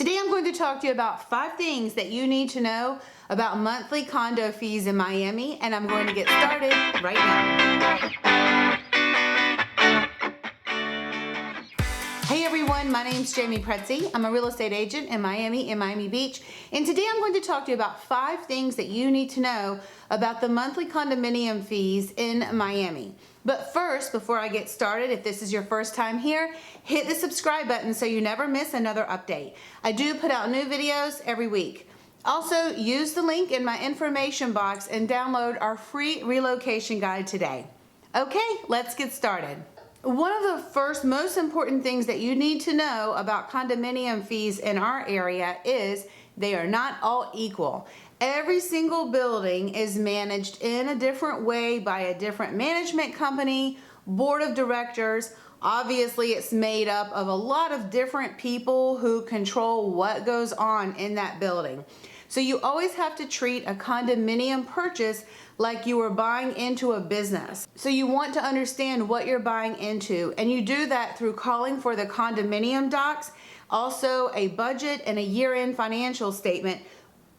Today I'm going to talk to you about 5 things that you need to know about monthly condo fees in Miami, and I'm going to get started right now. Hey everyone, my name's Jamie Pretzi. I'm a real estate agent in Miami Beach, and today I'm going to talk to you about 5 things that you need to know about the monthly condominium fees in Miami. But first, before I get started, if this is your first time here, hit the subscribe button so you never miss another update. I do put out new videos every week. Also, use the link in my information box and download our free relocation guide today. Okay, let's get started. One of the first most important things that you need to know about condominium fees in our area is they are not all equal. Every single building is managed in a different way by a different management company, board of directors. Obviously, it's made up of a lot of different people who control what goes on in that building. So you always have to treat a condominium purchase like you were buying into a business. So you want to understand what you're buying into, and you do that through calling for the condominium docs, also a budget and a year-end financial statement.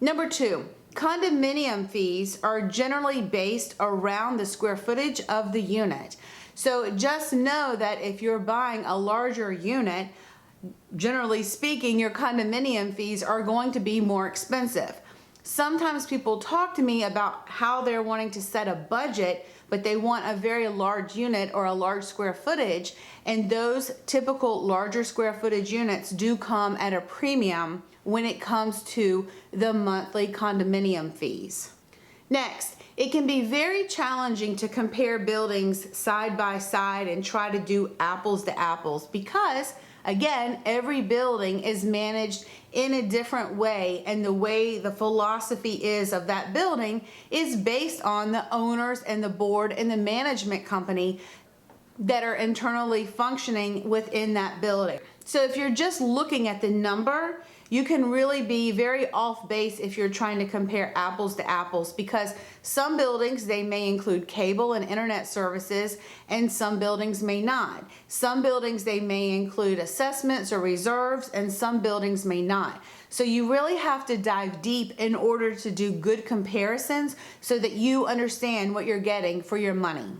Number 2, condominium fees are generally based around the square footage of the unit. So just know that if you're buying a larger unit, generally speaking, your condominium fees are going to be more expensive. Sometimes people talk to me about how they're wanting to set a budget, but they want a very large unit or a large square footage, and those typical larger square footage units do come at a premium when it comes to the monthly condominium fees. Next, it can be very challenging to compare buildings side by side and try to do apples to apples because, again, every building is managed in a different way, and the way the philosophy is of that building is based on the owners and the board and the management company that are internally functioning within that building. So if you're just looking at the number, you can really be very off base if you're trying to compare apples to apples, because some buildings, they may include cable and internet services, and some buildings may not. Some buildings, they may include assessments or reserves, and some buildings may not. So you really have to dive deep in order to do good comparisons so that you understand what you're getting for your money.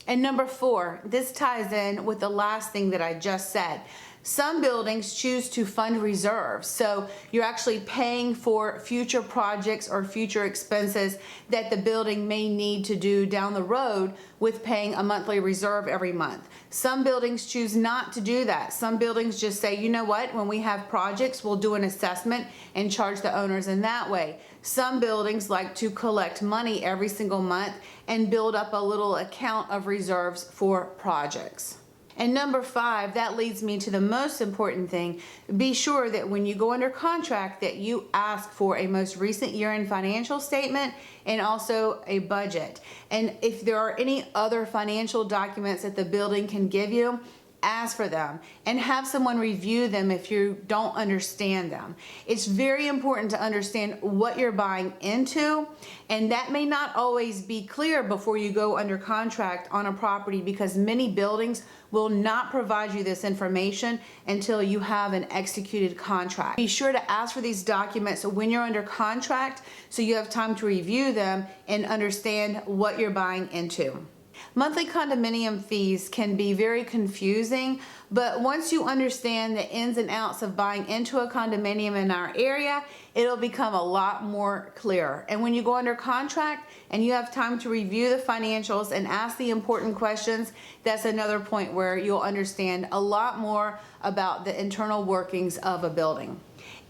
And number 4, this ties in with the last thing that I just said. Some buildings choose to fund reserves, so you're actually paying for future projects or future expenses that the building may need to do down the road with paying a monthly reserve every month. Some buildings choose not to do that. Some buildings just say, you know what, when we have projects, we'll do an assessment and charge the owners in that way. Some buildings like to collect money every single month and build up a little account of reserves for projects. And number 5, that leads me to the most important thing. Be sure that when you go under contract that you ask for a most recent year-end financial statement and also a budget. And if there are any other financial documents that the building can give you, ask for them and have someone review them if you don't understand them. It's very important to understand what you're buying into, and that may not always be clear before you go under contract on a property, because many buildings will not provide you this information until you have an executed contract. Be sure to ask for these documents when you're under contract so you have time to review them and understand what you're buying into. Monthly condominium fees can be very confusing, but once you understand the ins and outs of buying into a condominium in our area, it'll become a lot more clear. And when you go under contract and you have time to review the financials and ask the important questions, that's another point where you'll understand a lot more about the internal workings of a building.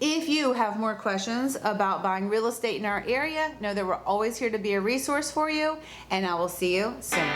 If you have more questions about buying real estate in our area, know that we're always here to be a resource for you, and I will see you soon.